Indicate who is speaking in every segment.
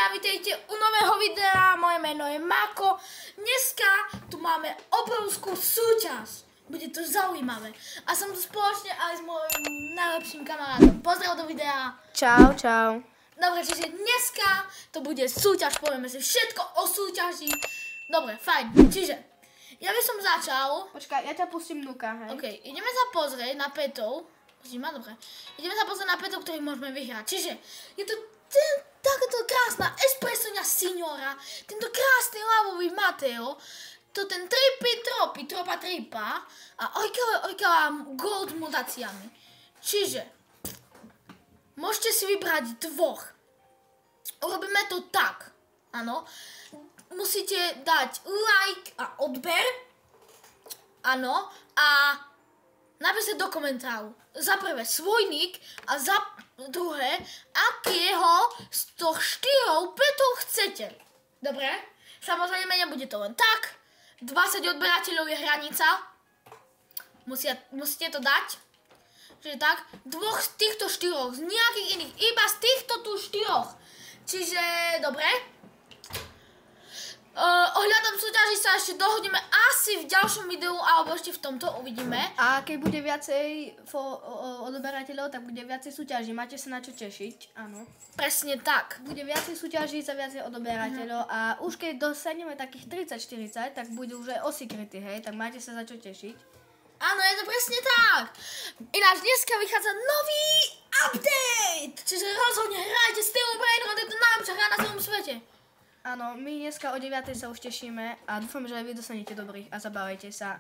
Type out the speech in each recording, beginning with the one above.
Speaker 1: ľudia, vítejte u nového videa, moje meno je Mako. Dneska tu máme obrovskú súťaž, bude to zaujímavé. A som tu spoločne aj s mojím najlepším kamarátom. Pozdrav do videa.
Speaker 2: Čau, čau.
Speaker 1: Dobre, čiže dneska to bude súťaž, povieme si všetko o súťaži. Dobre, fajn, čiže ja by som začal.
Speaker 2: Počkaj, ja ťa pustím Nuka, hej?
Speaker 1: OK, ideme sa pozrieť na petov. Dobre. Ideme sa pozrieť na petov, ktorých môžeme vyhrať. Čiže je to takáto krásna espressoňa signora, tento krásny lávový Mateo, to ten tropa tripa a ojkala gold mutáciami. Čiže môžete si vybrať dvoch. Urobíme to tak, áno. Musíte dať like a odber, áno, a napíšte do komentáru za prvé svoj nick a za druhé, akého z toho 4 petov chcete. Dobre? Samozrejme, nebude to len tak. 20 odberateľov je hranica. Musíte to dať. Čiže tak, dvoch z týchto 4, z nejakých iných, iba z týchto tu 4. Čiže, dobre. Ohľadom súťaží sa ešte dohodneme asi v ďalšom videu, alebo ešte v tomto uvidíme.
Speaker 2: A keď bude viacej odberateľov, tak bude viacej súťaží. Máte sa na čo tešiť, áno.
Speaker 1: Presne tak.
Speaker 2: Bude viacej súťaží za viacej odberateľov a už keď dostaneme takých 30-40, tak budú už aj o secrety, hej, tak máte sa za čo tešiť.
Speaker 1: Áno, je to presne tak. Ináč dneska vychádza nový update. Čiže rozhodne hrajte s Steel Brain, je to najlepšia hra na celom svete.
Speaker 2: Áno, my dneska o 9 sa už tešíme a dúfam, že aj vy dostanete dobrých a zabávajte sa.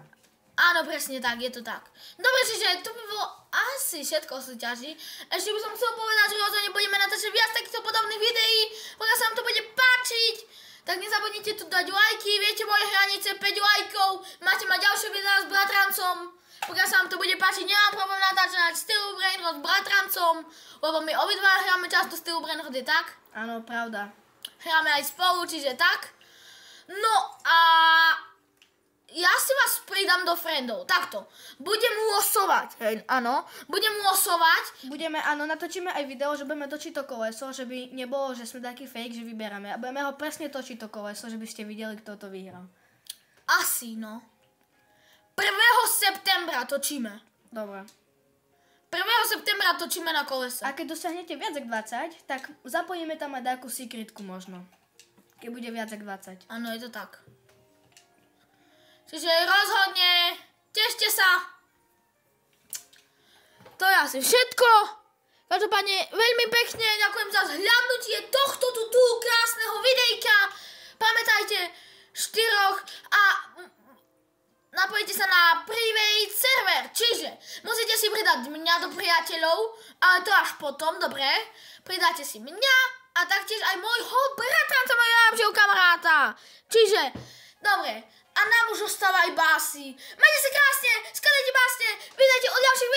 Speaker 1: Áno, presne tak, je to tak. Dobre, čiže to by bolo asi všetko o súťaži. Ešte by som chcel povedať, že rozhodne budeme natáčať viac takýchto podobných videí, pokiaľ sa vám to bude páčiť. Tak nezabudnite tu dať lajky, viete moje hranice, 5 lajkov, máte mať ďalšie videá s bratrancom. Pokiaľ sa vám to bude páčiť, nemám problém natáčať Steel Brain s bratrancom, lebo my obidva hráme často Steel Brain, je tak?
Speaker 2: Áno, pravda.
Speaker 1: Hráme aj spolu, čiže tak. No a ja si vás pridám do friendov. Takto. Budem losovať. Hej, áno. Budem losovať.
Speaker 2: Áno, natočíme aj video, že budeme točiť to koleso, že by nebolo, že sme taký fake, že vyberáme. A budeme ho presne točiť to koleso, že by ste videli, kto to vyhral.
Speaker 1: Asi, no. 1. septembra točíme.
Speaker 2: Dobre.
Speaker 1: 1. septembra točíme na kolese.
Speaker 2: A keď dosiahnete viac ako 20, tak zapojíme tam aj takú secretku možno. Keď bude viac ako 20.
Speaker 1: Áno, je to tak. Čiže rozhodne, tešte sa. To je asi všetko. Každopádne veľmi pekne ďakujem za zhľadnutie tohto tu krásneho videjka. Pamätajte, 4 a napojite sa na private server, čiže musíte si pridať mňa do priateľov, ale to až potom, dobre? Pridáte si mňa a taktiež aj môjho bratranca, môjho najlepšieho kamaráta. Čiže, dobre, a nám už ostáva aj básy. Majte sa krásne, skladajte básne, vydajte o ďalších